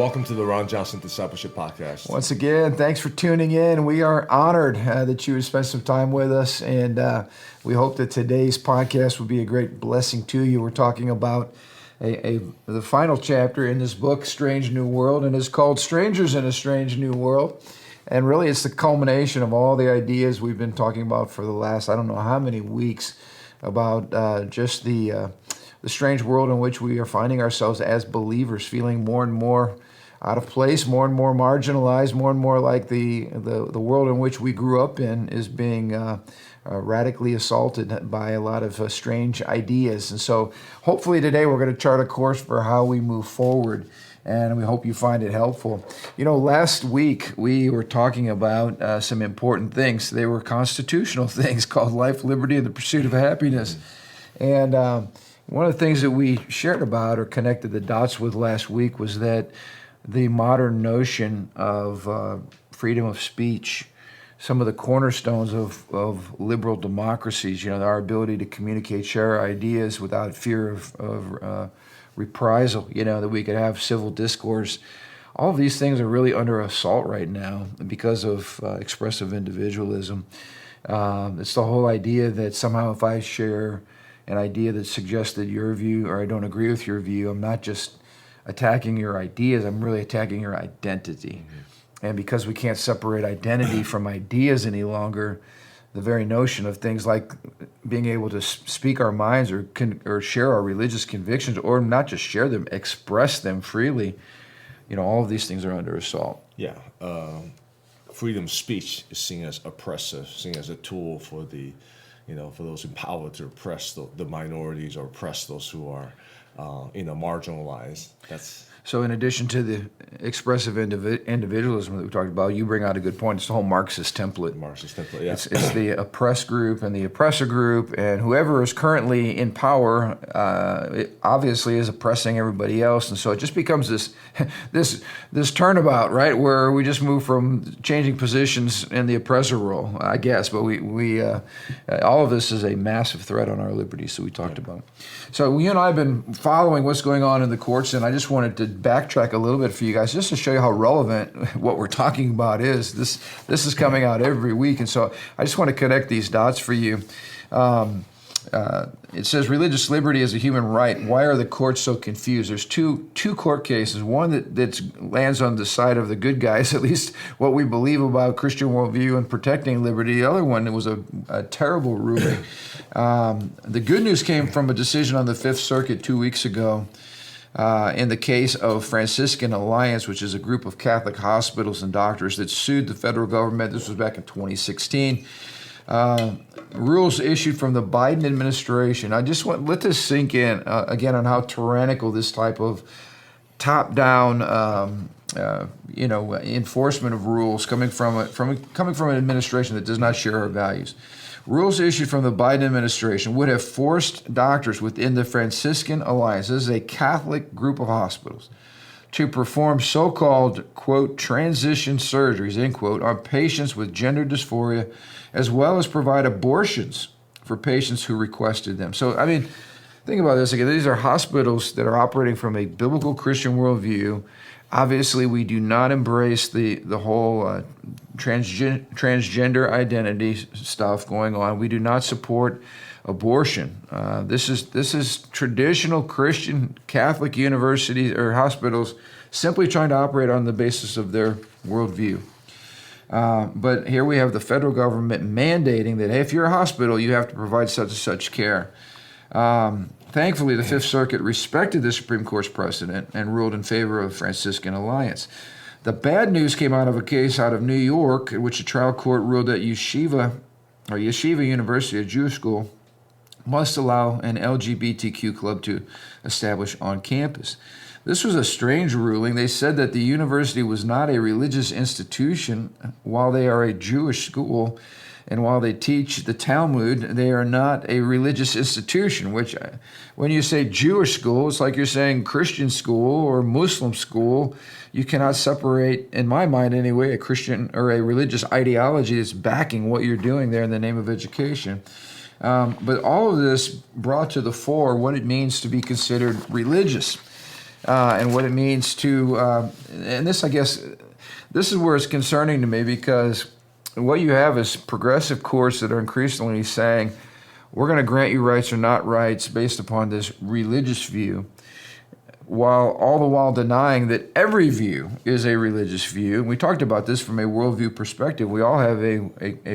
welcome to the Ron Johnson Discipleship Podcast. Once again, thanks for tuning in. We are honored that you would spend some time with us, and we hope that today's podcast will be a great blessing to you. We're talking about the final chapter in this book, Strange New World, and it's called Strangers in a Strange New World. And really, it's the culmination of all the ideas we've been talking about for the last, I don't know how many weeks, about just the strange world in which we are finding ourselves as believers, feeling more and more out of place, more and more marginalized, more and more like the world in which we grew up in is being radically assaulted by a lot of strange ideas. And so hopefully today we're going to chart a course for how we move forward, and we hope you find it helpful. You know, last week we were talking about some important things. They were constitutional things called life, liberty, and the pursuit of happiness. And one of the things that we shared about or connected the dots with last week was that the modern notion of freedom of speech, some of the cornerstones of liberal democracies, you know, our ability to communicate, share our ideas without fear of reprisal, you know, that we could have civil discourse. All of these things are really under assault right now because of expressive individualism. It's the whole idea that somehow if I share an idea that suggests that your view, or I don't agree with your view, I'm not just attacking your ideas, I'm really attacking your identity. Mm-hmm. And because we can't separate identity from ideas any longer, the very notion of things like being able to speak our minds or share our religious convictions, or not just share them, express them freely, you know, all of these things are under assault. Yeah. Freedom of speech is seen as oppressive, seen as a tool for the for those in power to oppress the minorities or oppress those who are, marginalized. So in addition to the expressive individualism that we talked about, you bring out a good point. It's the whole Marxist template. Yeah. It's the oppressed group and the oppressor group, and whoever is currently in power it obviously is oppressing everybody else. And so it just becomes this turnabout, right, where we just move from changing positions in the oppressor role, I guess. But we all of this is a massive threat on our liberties, so we talked about. So you and I have been following what's going on in the courts, and I just wanted to backtrack a little bit for you guys just to show you how relevant what we're talking about is. This is coming out every week, and so I just want to connect these dots for you. It says religious liberty is a human right. Why are the courts so confused? There's two court cases. One that lands on the side of the good guys, at least what we believe about Christian worldview and protecting liberty. The other one, it was a terrible ruling. The good news came from a decision on the Fifth Circuit 2 weeks ago. In the case of Franciscan Alliance, which is a group of Catholic hospitals and doctors that sued the federal government. This was back in 2016. Rules issued from the Biden administration. I just let this sink in again on how tyrannical this type of top-down, enforcement of rules coming from an administration that does not share our values. Rules issued from the Biden administration would have forced doctors within the Franciscan Alliance, this is a Catholic group of hospitals, to perform so-called, quote, transition surgeries, end quote, on patients with gender dysphoria, as well as provide abortions for patients who requested them. So, I mean, think about this again. These are hospitals that are operating from a biblical Christian worldview. Obviously, we do not embrace the whole transgender identity stuff going on. We do not support abortion. This is traditional Christian Catholic universities or hospitals simply trying to operate on the basis of their worldview. But here we have the federal government mandating that, hey, if you're a hospital, you have to provide such and such care. Thankfully, the Fifth Circuit respected the Supreme Court's precedent and ruled in favor of Franciscan Alliance. The bad news came out of a case out of New York in which a trial court ruled that Yeshiva University, a Jewish school, must allow an LGBTQ club to establish on campus. This was a strange ruling. They said that the university was not a religious institution while they are a Jewish school, and while they teach the Talmud, they are not a religious institution, which when you say Jewish school, it's like you're saying Christian school or Muslim school. You cannot separate, in my mind anyway, a Christian or a religious ideology that's backing what you're doing there in the name of education. But all of this brought to the fore what it means to be considered religious. and what it means to, and this, I guess, this is where it's concerning to me, because what you have is progressive courts that are increasingly saying, we're going to grant you rights or not rights based upon this religious view, while all the while denying that every view is a religious view. And we talked about this from a worldview perspective. We all have a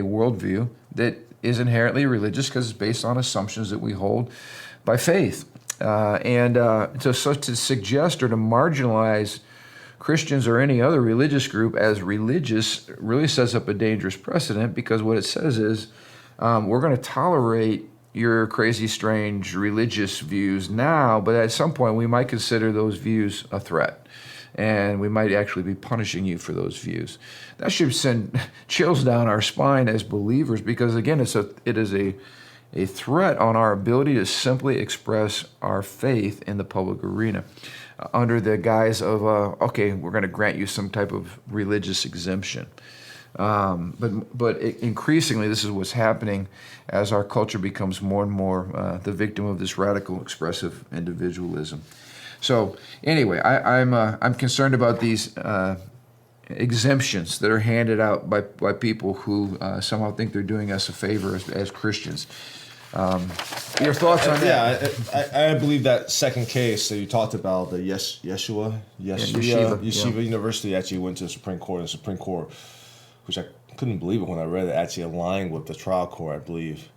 worldview that is inherently religious because it's based on assumptions that we hold by faith. So to suggest or to marginalize Christians or any other religious group as religious really sets up a dangerous precedent, because what it says is we're going to tolerate your crazy, strange religious views now, but at some point we might consider those views a threat, and we might actually be punishing you for those views. That should send chills down our spine as believers, because again, it is a threat on our ability to simply express our faith in the public arena under the guise of, okay, we're going to grant you some type of religious exemption. But increasingly, this is what's happening as our culture becomes more and more the victim of this radical expressive individualism. So anyway, I'm concerned about these exemptions that are handed out by people who somehow think they're doing us a favor as Christians. Your thoughts on that? Yeah, I believe that second case that you talked about, the Yeshiva University actually went to the Supreme Court, and the Supreme Court, which I couldn't believe it when I read it, actually aligned with the trial court, I believe.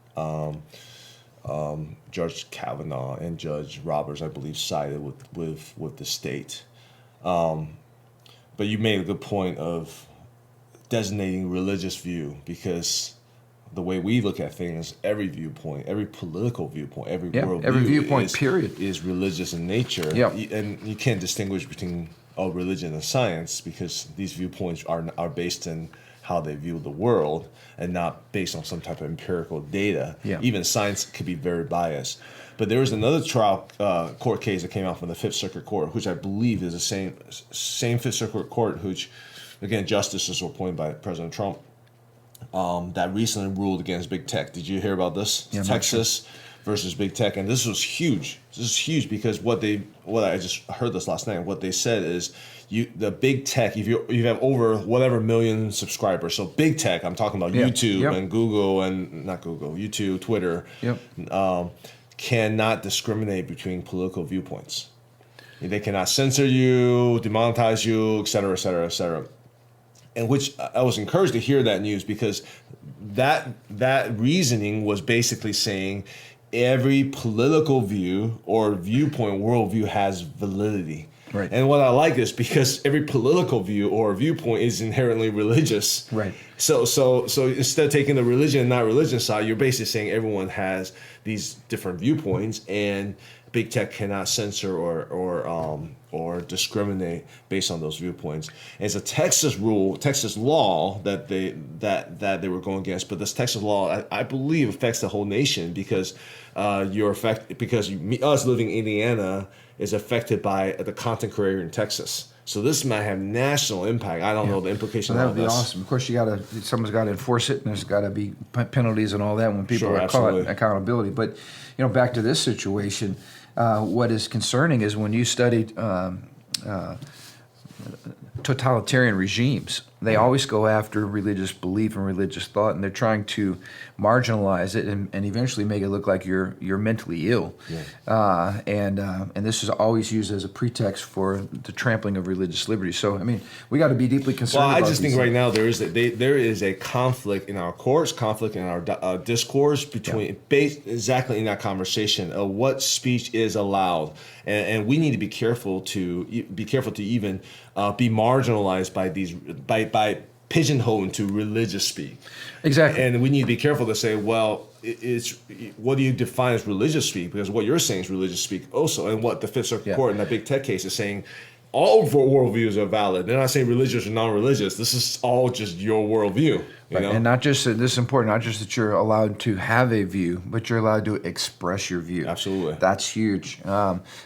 Judge Kavanaugh and Judge Roberts, I believe, sided with the state. But you made a good point of designating religious view, because the way we look at things, every viewpoint, every political viewpoint, every worldview, every viewpoint, period, is religious in nature. Yep. And you can't distinguish between religion and science, because these viewpoints are based in how they view the world and not based on some type of empirical data. Yeah. Even science could be very biased. But there was another trial court case that came out from the Fifth Circuit Court, which I believe is the same Fifth Circuit Court, which, again, justices were appointed by President Trump, that recently ruled against big tech. Did you hear about this? Yeah, Texas versus big tech, and this was huge. This is huge because what I just heard this last night. What they said is, the big tech, if you have over whatever million subscribers, so big tech, I'm talking about YouTube and Google, and not Google, YouTube, Twitter, cannot discriminate between political viewpoints. They cannot censor you, demonetize you, et cetera, et cetera, et cetera. And which I was encouraged to hear that news, because that reasoning was basically saying every political view or viewpoint, worldview, has validity. Right. And what I like is because every political view or viewpoint is inherently religious. Right. So instead of taking the religion and not religion side, you're basically saying everyone has these different viewpoints, and big tech cannot censor or discriminate based on those viewpoints. And it's a Texas law that they were going against. But this Texas law, I believe, affects the whole nation, because us living in Indiana is affected by the content creator in Texas. So this might have national impact. I don't know the implications that of would be this. awesome. Of course, someone's got to enforce it, and there's got to be penalties and all that when people are absolutely. caught, accountability. But back to this situation, what is concerning is when you study totalitarian regimes, they always go after religious belief and religious thought, and they're trying to marginalize it and eventually make it look like you're mentally ill. Yeah. And this is always used as a pretext for the trampling of religious liberty. So, we got to be deeply concerned about I just think things. right now there is a conflict in our courts, conflict in our discourse between based exactly in that conversation of what speech is allowed, and we need to be careful to even be marginalized by pigeonholed into religious speak. Exactly. And we need to be careful to say, well, it's what do you define as religious speak? Because what you're saying is religious speak also, and what the Fifth Circuit Court in that big tech case is saying, all worldviews are valid. They're not saying religious or non-religious. This is all just your worldview. You know? And not just, this is important, not just that you're allowed to have a view, but you're allowed to express your view. Absolutely. That's huge.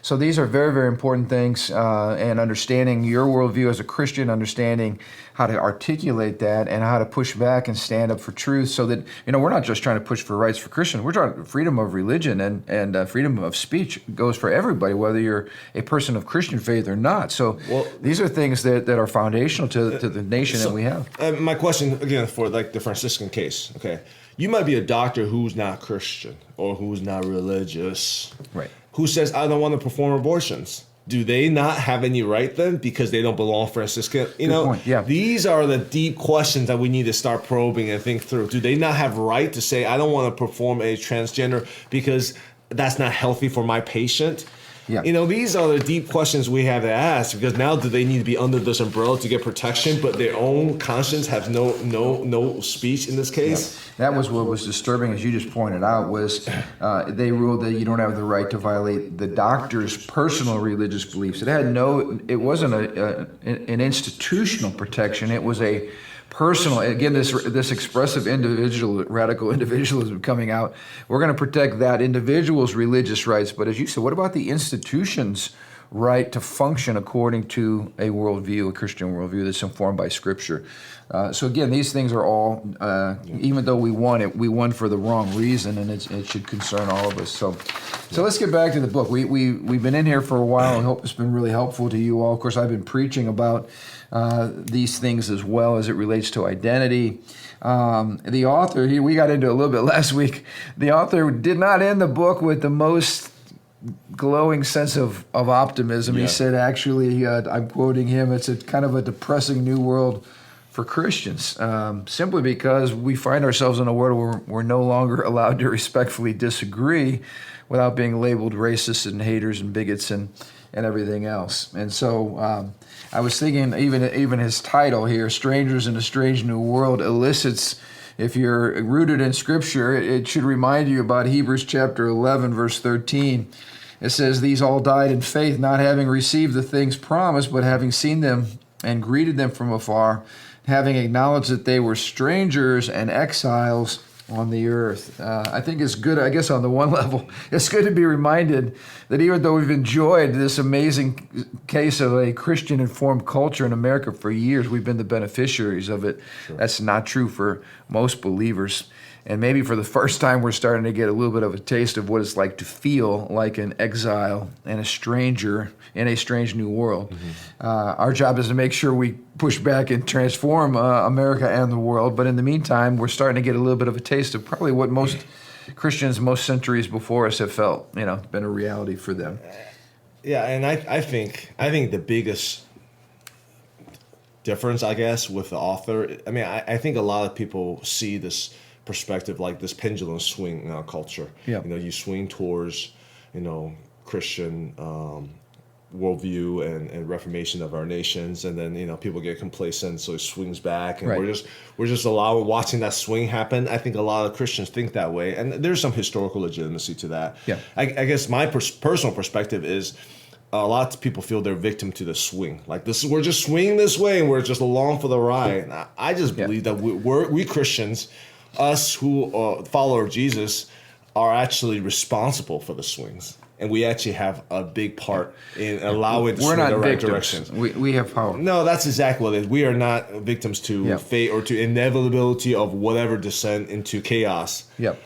So these are very, very important things, and understanding your worldview as a Christian, understanding how to articulate that and how to push back and stand up for truth, so that, we're not just trying to push for rights for Christians, we're trying freedom of religion and freedom of speech goes for everybody, whether you're a person of Christian faith or not. So these are things that are foundational to the nation that we have. My question, again, for like the Franciscan case, okay, you might be a doctor who's not Christian or who's not religious, right? Who says, I don't want to perform abortions. Do they not have any right then because they don't belong Franciscan? Good point. Yeah. These are the deep questions that we need to start probing and think through. Do they not have right to say, I don't want to perform a transgender because that's not healthy for my patient? Yeah. These are the deep questions we have to ask, because now do they need to be under this umbrella to get protection, but their own conscience has no speech in this case? Yeah. That was what was disturbing, as you just pointed out, was they ruled that you don't have the right to violate the doctor's personal religious beliefs. It wasn't an institutional protection. It was a personal, again, this expressive radical individualism coming out. We're going to protect that individual's religious rights, but as you said, what about the institution's right to function according to a worldview, a Christian worldview that's informed by Scripture? So again, these things are all, even though we won for the wrong reason, and it should concern all of us. So let's get back to the book. We've been in here for a while. I hope it's been really helpful to you all. Of course, I've been preaching about these things as well as it relates to identity. The author, we got into it a little bit last week. The author did not end the book with the most glowing sense of optimism. Yeah. He said, actually, I'm quoting him, it's a kind of a depressing new world for Christians, simply because we find ourselves in a world where we're no longer allowed to respectfully disagree without being labeled racists and haters and bigots and everything else. And so I was thinking, even his title here, Strangers in a Strange New World, elicits, if you're rooted in Scripture, it should remind you about Hebrews chapter 11, verse 13. It says, these all died in faith, not having received the things promised, but having seen them and greeted them from afar, having acknowledged that they were strangers and exiles on the earth. I think it's good, I guess on the one level, it's good to be reminded that even though we've enjoyed this amazing case of a Christian-informed culture in America for years, we've been the beneficiaries of it. Sure. That's not true for most believers. And maybe for the first time, we're starting to get a little bit of a taste of what it's like to feel like an exile and a stranger in a strange new world. Mm-hmm. Our job is to make sure we push back and transform America and the world. But in the meantime, we're starting to get a little bit of a taste of probably what most Christians, most centuries before us have felt, been a reality for them. Yeah, and I think the biggest difference, I guess, with the author, I think a lot of people see this perspective like this pendulum swing in our culture. Yeah. You swing towards, Christian worldview and reformation of our nations, and then people get complacent, so it swings back, and right. we're just watching that swing happen. I think a lot of Christians think that way, and there's some historical legitimacy to that. Yeah. I guess my personal perspective is a lot of people feel they're victim to the swing. Like we're just swinging this way, and we're just along for the ride. And I just believe that we Christians, us who follow Jesus, are actually responsible for the swings. And we actually have a big part in allowing to swing the right direction. We have power. No, that's exactly what it is. We are not victims to fate or to inevitability of whatever descent into chaos. Yep.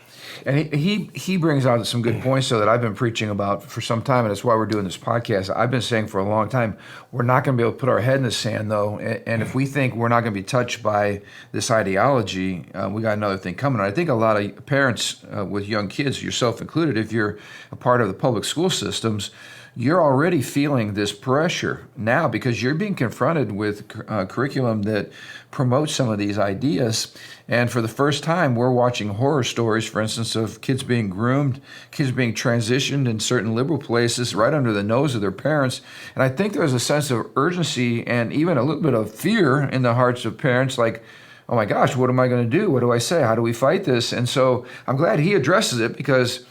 And he brings out some good points, so that I've been preaching about for some time, and that's why we're doing this podcast. I've been saying for a long time, we're not going to be able to put our head in the sand, though, and if we think we're not going to be touched by this ideology, we got another thing coming. I think a lot of parents with young kids, yourself included, if you're a part of the public school systems, you're already feeling this pressure now because you're being confronted with curriculum that promotes some of these ideas. And for the first time, we're watching horror stories, for instance, of kids being groomed, kids being transitioned in certain liberal places right under the nose of their parents. And I think there's a sense of urgency and even a little bit of fear in the hearts of parents, like, oh my gosh, what am I going to do? What do I say? How do we fight this? And so I'm glad he addresses it because,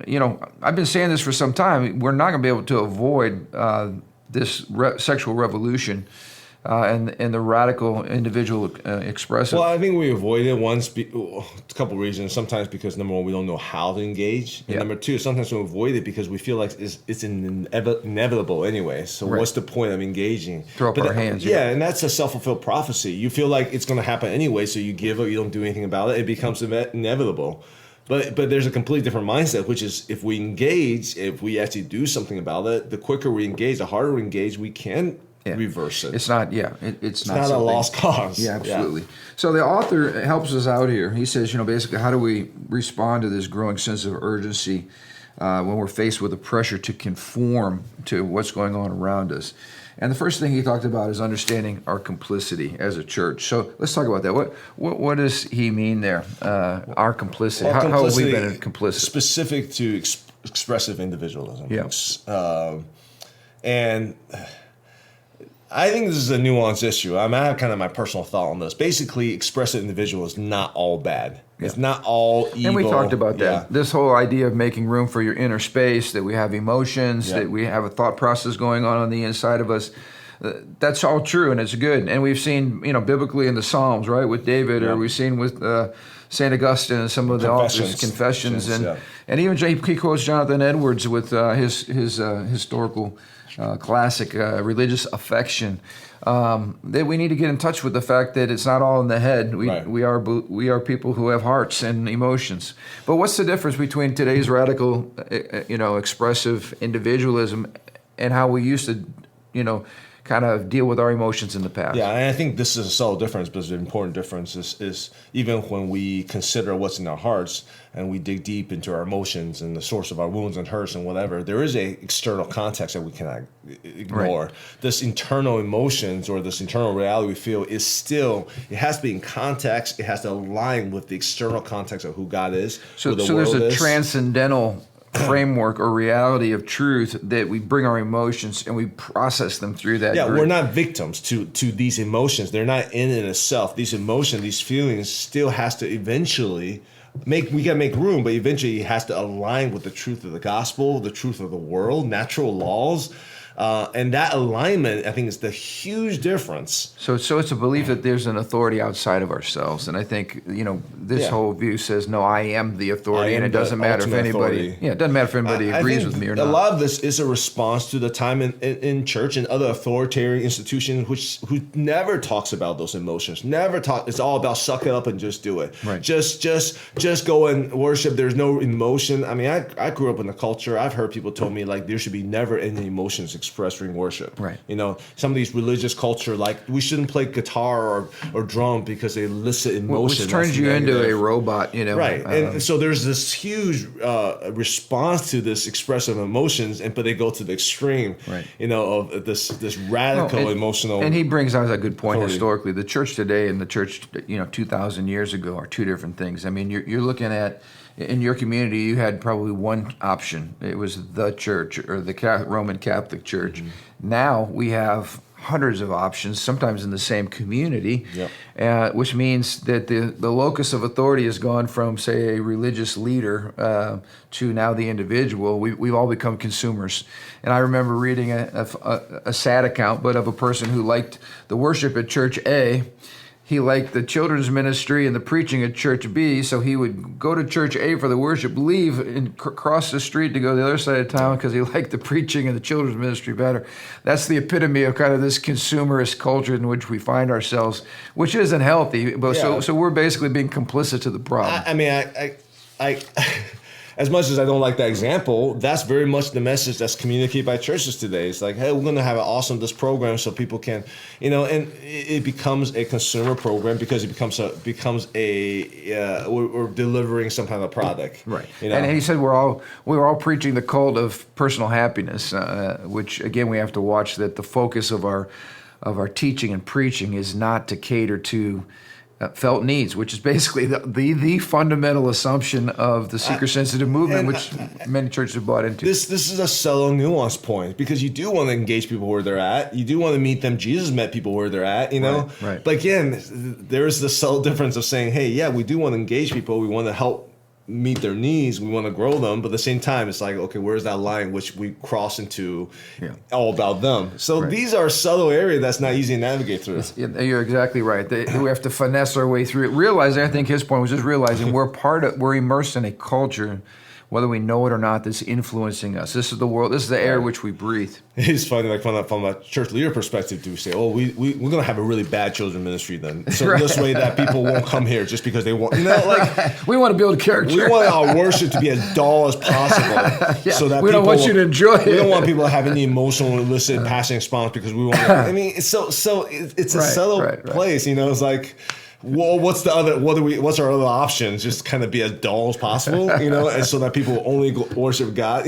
I've been saying this for some time. We're not going to be able to avoid this sexual revolution and the radical individual expressive. Well, I think we avoid it a couple reasons. Sometimes because number one, we don't know how to engage, and number two, sometimes we avoid it because we feel like it's inevitable anyway. So what's the point of engaging? Throw up our hands. Yeah, and that's a self-fulfilled prophecy. You feel like it's going to happen anyway, so you give up. You don't do anything about it. It becomes inevitable. But there's a completely different mindset, which is if we engage, if we actually do something about it, the quicker we engage, the harder we engage, we can reverse it. It's not, it's not a lost cause. Yeah, absolutely. Yeah. So the author helps us out here. He says, basically, how do we respond to this growing sense of urgency when we're faced with the pressure to conform to what's going on around us? And the first thing he talked about is understanding our complicity as a church. So let's talk about that. What does he mean there? Our complicity. Well, how have we been complicit? Specific to expressive individualism. Yeah. And I think this is a nuanced issue. I have kind of my personal thought on this. Basically, expressive individual is not all bad. Yeah. It's not all evil. And we talked about that. Yeah. This whole idea of making room for your inner space, that we have emotions, that we have a thought process going on the inside of us. That's all true, and it's good. And we've seen, biblically in the Psalms, right, with David, or we've seen with St. Augustine and some of the authors' confessions. And even he quotes Jonathan Edwards with his historical classic religious affection. That we need to get in touch with the fact that it's not all in the head. We are people who have hearts and emotions. But what's the difference between today's radical, expressive individualism and how we used to, kind of deal with our emotions in the past? Yeah, and I think this is a subtle difference, but the important difference is even when we consider what's in our hearts and we dig deep into our emotions and the source of our wounds and hurts and whatever, there is a external context that we cannot ignore. Right. This internal emotions or this internal reality we feel is still, it has to be in context, it has to align with the external context of who God is, so there's a transcendental framework or reality of truth that we bring our emotions and we process them through that. Yeah, we're not victims to these emotions. They're not in and of itself. These emotions, these feelings still has to eventually we gotta make room, but eventually it has to align with the truth of the gospel, the truth of the world, natural laws. And that alignment, I think, is the huge difference. So it's a belief that there's an authority outside of ourselves, and I think this whole view says, no, I am the authority, and it doesn't matter if anybody. Authority. Yeah, it doesn't matter if anybody agrees with me or not. A lot of this is a response to the time in church and other authoritarian institutions who never talks about those emotions. Never talk. It's all about suck it up and just do it. Right. Just go and worship. There's no emotion. I mean, I grew up in a culture. I've heard people tell me like there should be never any emotions expressed during worship. Right. Some of these religious culture, like we shouldn't play guitar or drum because they elicit emotion. Which turns you into a robot, Right. And so there's this huge response to this expressive emotions, but they go to the extreme, right. Of this radical emotional. And he brings out a good point authority. Historically. The church today and the church, 2,000 years ago are two different things. I mean, you're looking at, in your community, you had probably one option. It was the church or the Roman Catholic Church. Mm-hmm. Now we have hundreds of options, sometimes in the same community, which means that the locus of authority has gone from, say, a religious leader to now the individual. We've all become consumers. And I remember reading a sad account, but of a person who liked the worship at Church A. He liked the children's ministry and the preaching at Church B, so he would go to Church A for the worship, leave and cross the street to go to the other side of town because he liked the preaching and the children's ministry better. That's the epitome of kind of this consumerist culture in which we find ourselves, which isn't healthy. But so we're basically being complicit to the problem. I as much as I don't like that example, that's very much the message that's communicated by churches today. It's like, hey, we're going to have this program so people can, and it becomes a consumer program because it becomes we're delivering some kind of product. Right. And he said we're all preaching the cult of personal happiness, which again we have to watch that the focus of our teaching and preaching is not to cater to felt needs, which is basically the fundamental assumption of the seeker-sensitive movement, which many churches have bought into. This is a subtle nuance point because you do want to engage people where they're at. You do want to meet them. Jesus met people where they're at, Right. But again, there is the subtle difference of saying, hey, yeah, we do want to engage people. We want to help meet their needs. We want to grow them, but at the same time, it's like, okay, where's that line which we cross into all about them? So these are subtle areas that's not easy to navigate through. You're exactly right. We have to finesse our way through it. Realizing, I think his point was just realizing we're immersed in a culture, whether we know it or not, that's influencing us. This is the world. This is the air which we breathe. It's funny, like from a church leader perspective, to say, "Oh, we're going to have a really bad children ministry then, so this way that people won't come here just because they want." Like we want to build character. We want our worship to be as dull as possible, so that we don't want you to enjoy it. We don't want people to have any emotional, illicit, passing response because we want. I mean, it's a subtle place, It's like. Well, what's our other options? Just kind of be as dull as possible, and so that people only worship God,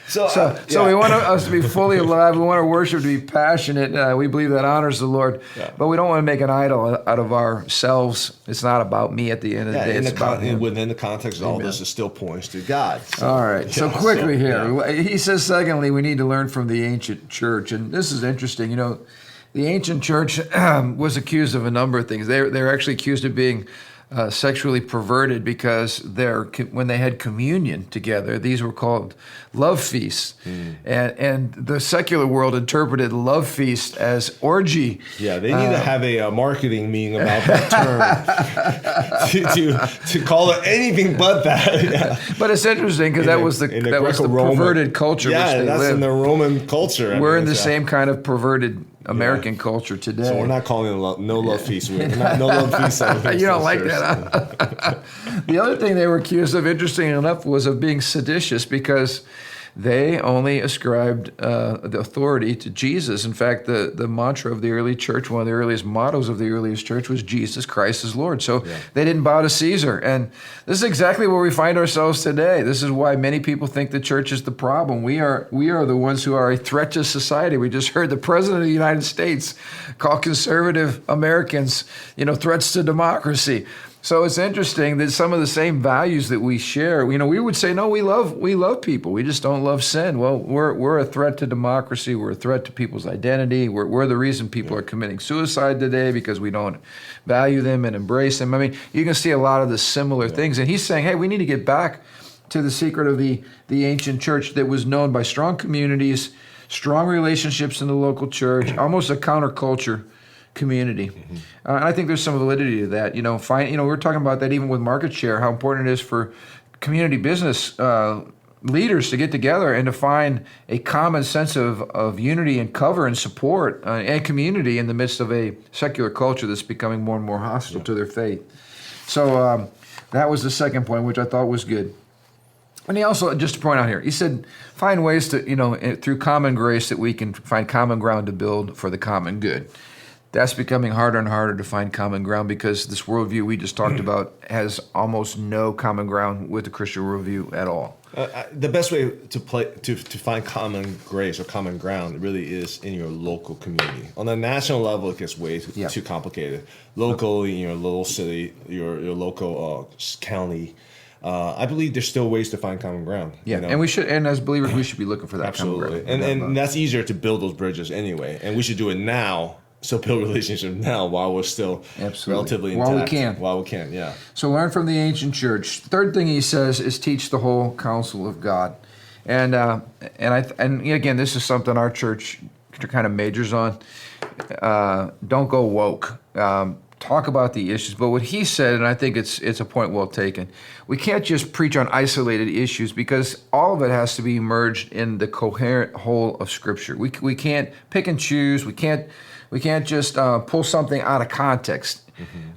So we want us to be fully alive. We want our worship to be passionate. We believe that honors the Lord, but we don't want to make an idol out of ourselves. It's not about me at the end of the day. It's about Him. Within the context of all this, it still points to God. So, all right. So quickly here, he says, secondly, we need to learn from the ancient church, and this is interesting. The ancient church was accused of a number of things. They're actually accused of being sexually perverted because when they had communion together, these were called love feasts. And the secular world interpreted love feast as orgy. Yeah, they need to have a marketing meeting about that term to call it anything but that. Yeah. But it's interesting because that was the perverted culture which they that's lived. In the Roman culture. We're in the same kind of perverted American culture today. So we're not calling it no love feast. We're not no love feast. You don't like that, huh? The other thing they were accused of, interesting enough, was of being seditious because they only ascribed the authority to Jesus. In fact, the mantra of the early church, one of the earliest mottos of the earliest church, was Jesus Christ is Lord. So they didn't bow to Caesar. And this is exactly where we find ourselves today. This is why many people think the church is the problem. We are the ones who are a threat to society. We just heard the President of the United States call conservative Americans, threats to democracy. So it's interesting that some of the same values that we share, we would say, no, we love people. We just don't love sin. Well, we're a threat to democracy. We're a threat to people's identity. We're the reason people are committing suicide today because we don't value them and embrace them. I mean, you can see a lot of the similar things. And he's saying, hey, we need to get back to the secret of the ancient church that was known by strong communities, strong relationships in the local church, almost a counterculture community. And I think there's some validity to that. We're talking about that even with market share, how important it is for community business leaders to get together and to find a common sense of unity and cover and support and community in the midst of a secular culture that's becoming more and more hostile to their faith. So that was the second point, which I thought was good. And he also, just to point out here, he said, find ways to, through common grace that we can find common ground to build for the common good. That's becoming harder and harder to find common ground because this worldview we just talked about has almost no common ground with the Christian worldview at all. The best way to find common grace or common ground really is in your local community. On the national level, it gets way too complicated. Locally, in your little city, your local county, I believe there's still ways to find common ground. Yeah, and we should, and as believers, we should be looking for that absolutely. common ground. And that's easier to build those bridges anyway, and we should do it now. So build relationship now while we're still relatively intact. While we can, yeah. So learn from the ancient church. Third thing he says is teach the whole counsel of God. And again, this is something our church kind of majors on. Don't go woke. Talk about the issues. But what he said, and I think it's a point well taken, we can't just preach on isolated issues because all of it has to be merged in the coherent whole of Scripture. We can't pick and choose. We can't just pull something out of context.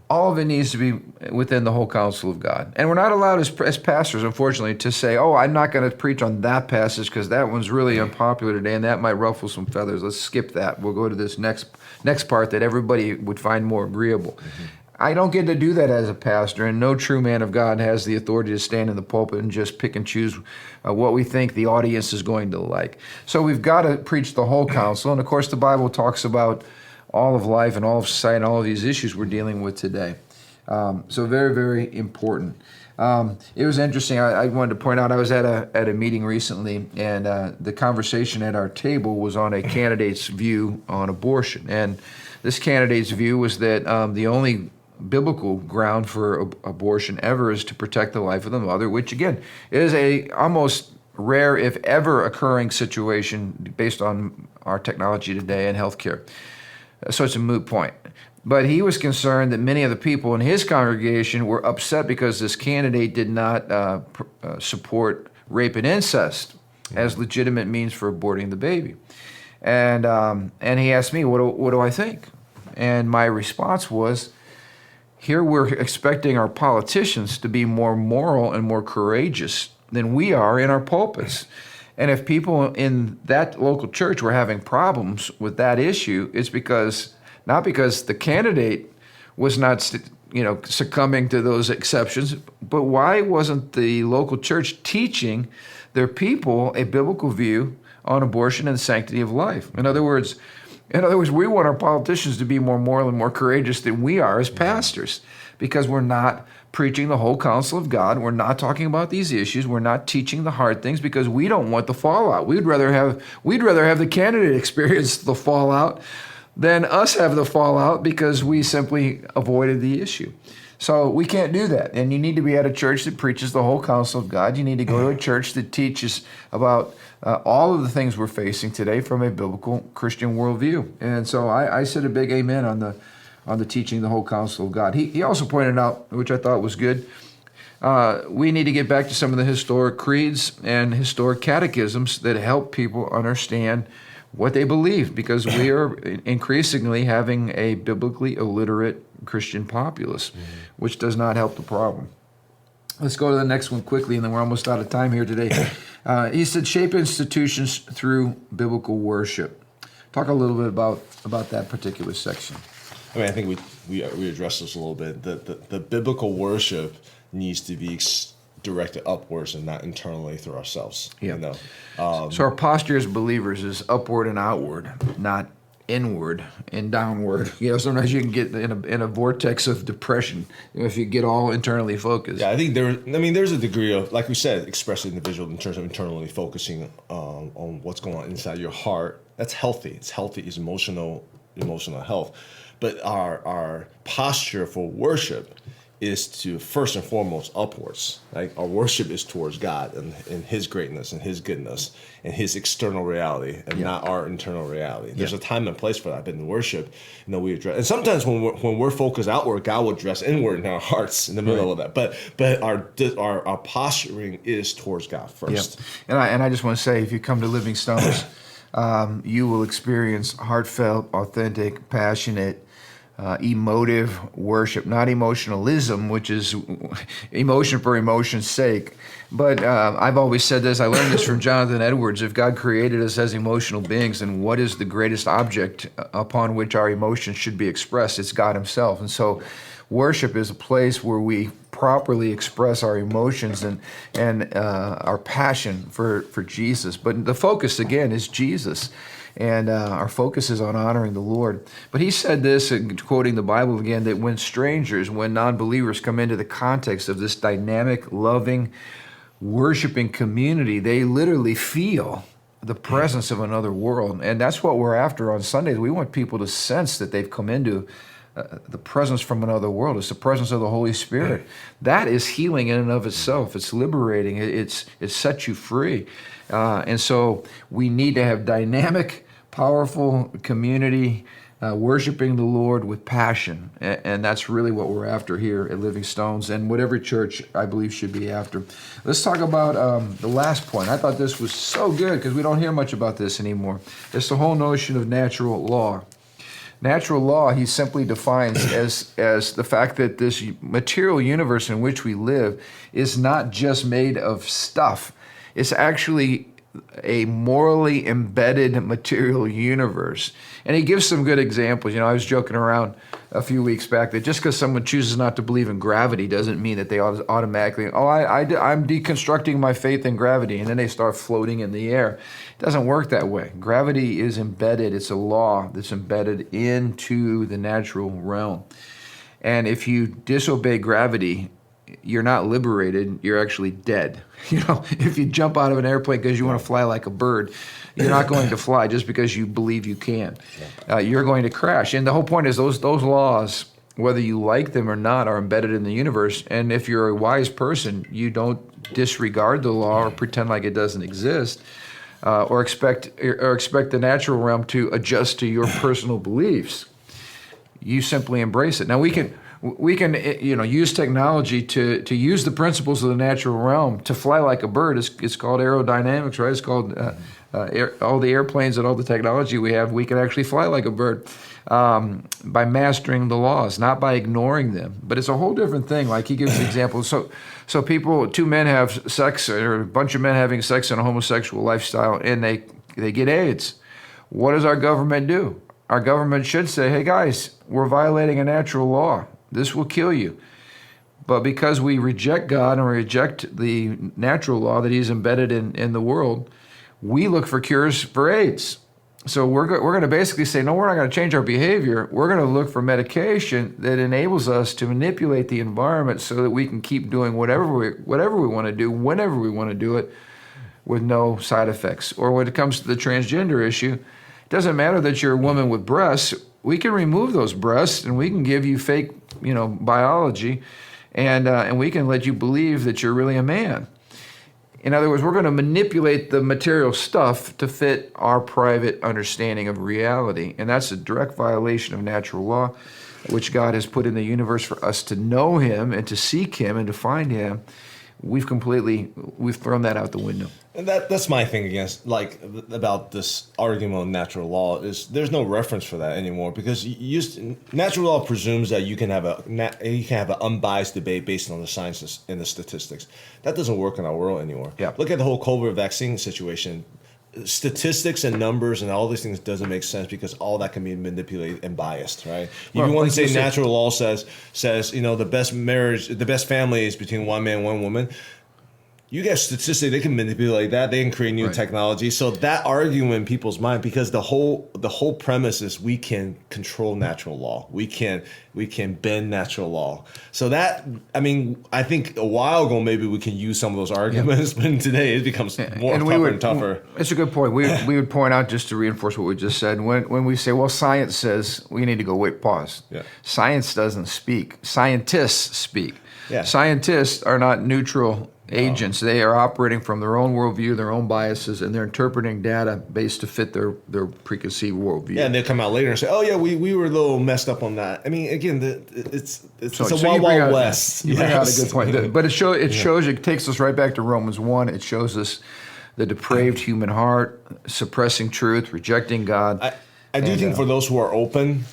All of it needs to be within the whole counsel of God. And we're not allowed as pastors, unfortunately, to say, oh, I'm not going to preach on that passage because that one's really unpopular today and that might ruffle some feathers. Let's skip that. We'll go to this next part that everybody would find more agreeable. I don't get to do that as a pastor, and no true man of God has the authority to stand in the pulpit and just pick and choose what we think the audience is going to like. So we've got to preach the whole counsel. And, of course, the Bible talks about all of life and all of society and all of these issues we're dealing with today. So very, very important. It was interesting. I wanted to point out I was at a meeting recently, and the conversation at our table was on a candidate's view on abortion. And this candidate's view was that the only biblical ground for abortion ever is to protect the life of the mother, which again is a almost rare, if ever occurring situation based on our technology today and healthcare. So it's a moot point. But he was concerned that many of the people in his congregation were upset because this candidate did not support rape and incest as legitimate means for aborting the baby. And he asked me, what do I think? And my response was, here we're expecting our politicians to be more moral and more courageous than we are in our pulpits. And if people in that local church were having problems with that issue, it's not because the candidate was not succumbing to those exceptions, but why wasn't the local church teaching their people a biblical view on abortion and the sanctity of life? In other words, we want our politicians to be more moral and more courageous than we are as pastors, because we're not preaching the whole counsel of God. We're not talking about these issues. We're not teaching the hard things because we don't want the fallout. We'd rather have the candidate experience the fallout than us have the fallout because we simply avoided the issue. So we can't do that. And you need to be at a church that preaches the whole counsel of God. You need to go to a church that teaches about all of the things we're facing today from a biblical Christian worldview. And so I said a big amen on the teaching the whole counsel of God. He also pointed out, which I thought was good, we need to get back to some of the historic creeds and historic catechisms that help people understand what they believe, because we are increasingly having a biblically illiterate Christian populace, which does not help the problem. Let's go to the next one quickly, and then we're almost out of time here today. He said, shape institutions through biblical worship. Talk a little bit about that particular section. I mean, I think we addressed this a little bit. The biblical worship needs to be directed upwards and not internally through ourselves. Yeah. So our posture as believers is upward and outward, not inward and downward. Sometimes you can get in a vortex of depression if you get all internally focused. Yeah, I think there's a degree of, like we said, expressive individual in terms of internally focusing on what's going on inside your heart. That's healthy. It's healthy. It's emotional health. But our posture for worship is to first and foremost upwards. Like our worship is towards God and His greatness and His goodness and His external reality and not our internal reality. There's a time and place for that. But in worship, we address. And sometimes when we're focused outward, God will address inward in our hearts in the middle of that. But our posturing is towards God first. Yeah. And I just want to say, if you come to Living Stones, you will experience heartfelt, authentic, passionate, emotive worship, not emotionalism, which is emotion for emotion's sake. But I've always said this, I learned this from Jonathan Edwards, if God created us as emotional beings, then what is the greatest object upon which our emotions should be expressed? It's God Himself. And so worship is a place where we properly express our emotions and our passion for Jesus. But the focus, again, is Jesus. And our focus is on honoring the Lord. But he said this, quoting the Bible again, that when non-believers come into the context of this dynamic, loving, worshiping community, they literally feel the presence of another world. And that's what we're after on Sundays. We want people to sense that they've come into the presence from another world. It's the presence of the Holy Spirit. That is healing in and of itself. It's liberating. It sets you free. And so we need to have dynamic, powerful community worshiping the Lord with passion. And that's really what we're after here at Living Stones, and what every church, I believe, should be after. Let's talk about the last point. I thought this was so good because we don't hear much about this anymore. It's the whole notion of natural law. Natural law, he simply defines as the fact that this material universe in which we live is not just made of stuff. It's actually a morally embedded material universe. And he gives some good examples. I was joking around a few weeks back that just because someone chooses not to believe in gravity doesn't mean that they automatically, I'm deconstructing my faith in gravity, and then they start floating in the air. It doesn't work that way. Gravity is embedded. It's a law that's embedded into the natural realm. And if you disobey gravity, you're not liberated, you're actually dead. If you jump out of an airplane because you want to fly like a bird, you're not going to fly just because you believe you can. You're going to crash. And the whole point is those laws whether you like them or not, are embedded in the universe. And if you're a wise person, you don't disregard the law or pretend like it doesn't exist, or expect the natural realm to adjust to your personal beliefs. You simply embrace it. Now we can use technology to use the principles of the natural realm to fly like a bird. It's called aerodynamics, right? It's called all the airplanes and all the technology we have. We can actually fly like a bird by mastering the laws, not by ignoring them. But it's a whole different thing. Like he gives examples. So two men have sex, or a bunch of men having sex in a homosexual lifestyle, and they get AIDS. What does our government do? Our government should say, hey guys, we're violating a natural law. This will kill you. But because we reject God and reject the natural law that he's embedded in the world, we look for cures for AIDS. So we're going to basically say, no, we're not going to change our behavior. We're going to look for medication that enables us to manipulate the environment so that we can keep doing whatever we want to do, whenever we want to do it, with no side effects. Or when it comes to the transgender issue, it doesn't matter that you're a woman with breasts. We can remove those breasts and we can give you fake, biology, and we can let you believe that you're really a man. In other words, we're going to manipulate the material stuff to fit our private understanding of reality, and that's a direct violation of natural law, which God has put in the universe for us to know him and to seek him and to find him. We've thrown that out the window. And that's my thing about this argument on natural law is there's no reference for that anymore, because natural law presumes that you can have an unbiased debate based on the sciences and the statistics. That doesn't work in our world anymore. Yeah. Look at the whole COVID vaccine situation. Statistics and numbers and all these things doesn't make sense because all that can be manipulated and biased, right? You want to say natural law says the best family is between one man and one woman. You get statistics, they can manipulate that. They can create new technology. So that argument in people's mind, because the whole premise is we can control natural law. We can bend natural law. So I think a while ago maybe we can use some of those arguments, but today it becomes tougher and tougher. It's a good point. We would point out, just to reinforce what we just said, when we say, well, science says, we need to go, wait, pause. Yeah. Science doesn't speak. Scientists speak. Yeah. Scientists are not neutral agents. They are operating from their own worldview, their own biases, and they're interpreting data based to fit their preconceived worldview. Yeah, and they'll come out later and say, "Oh yeah, we were a little messed up on that." I mean, again, it's a wild west. You bring out a good point, but it takes us right back to Romans 1. It shows us the depraved human heart, suppressing truth, rejecting God. I do think for those who are open,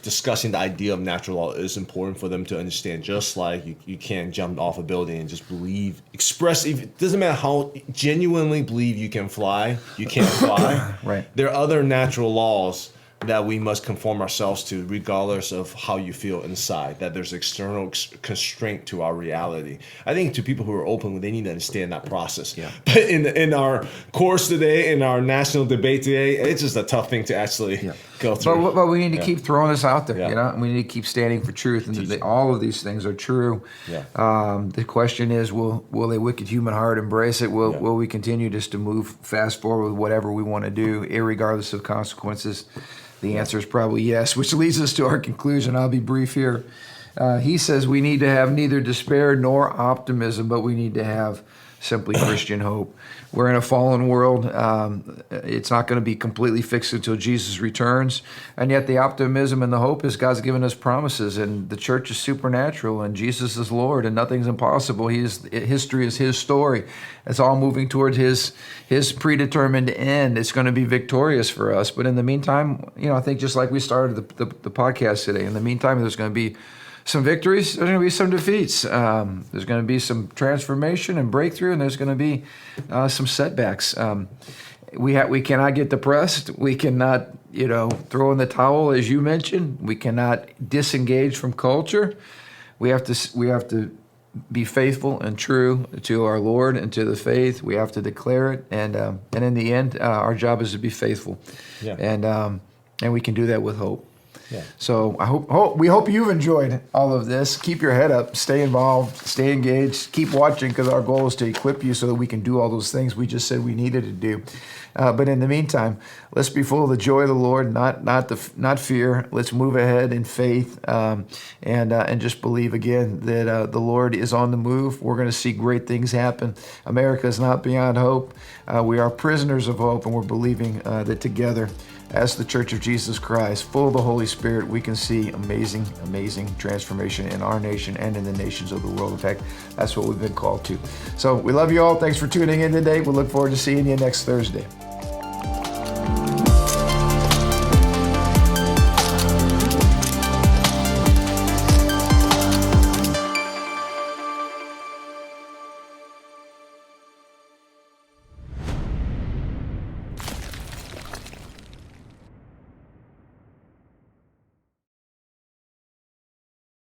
discussing the idea of natural law is important for them to understand. Just like you can't jump off a building and just believe, it doesn't matter how genuinely believe you can fly, you can't fly. Right. There are other natural laws that we must conform ourselves to, regardless of how you feel inside, that there's external constraint to our reality. I think to people who are open, they need to understand that process. Yeah. But in our course today, in our national debate today, it's just a tough thing to actually go through. But we need to keep throwing this out there, and we need to keep standing for truth, and all of these things are true. Yeah. The question is, will a wicked human heart embrace it? Will we continue just to move fast forward with whatever we want to do, irregardless of consequences? The answer is probably yes, which leads us to our conclusion. I'll be brief here. He says we need to have neither despair nor optimism, but we need to have simply Christian hope. We're in a fallen world. It's not going to be completely fixed until Jesus returns. And yet the optimism and the hope is God's given us promises, and the church is supernatural, and Jesus is Lord, and nothing's impossible. History is his story. It's all moving towards his predetermined end. It's going to be victorious for us. But in the meantime, I think just like we started the podcast today, in the meantime, there's going to be some victories, there's going to be some defeats. There's going to be some transformation and breakthrough, and there's going to be some setbacks. We cannot get depressed. We cannot, throw in the towel, as you mentioned. We cannot disengage from culture. We have to be faithful and true to our Lord and to the faith. We have to declare it, and in the end, our job is to be faithful, and we can do that with hope. Yeah. So we hope you've enjoyed all of this. Keep your head up, stay involved, stay engaged, keep watching, because our goal is to equip you so that we can do all those things we just said we needed to do. But in the meantime, let's be full of the joy of the Lord, not fear. Let's move ahead in faith, and just believe again that the Lord is on the move. We're going to see great things happen. America is not beyond hope. We are prisoners of hope, and we're believing that together, as the Church of Jesus Christ, full of the Holy Spirit, we can see amazing, amazing transformation in our nation and in the nations of the world. In fact, that's what we've been called to. So we love you all. Thanks for tuning in today. We look forward to seeing you next Thursday.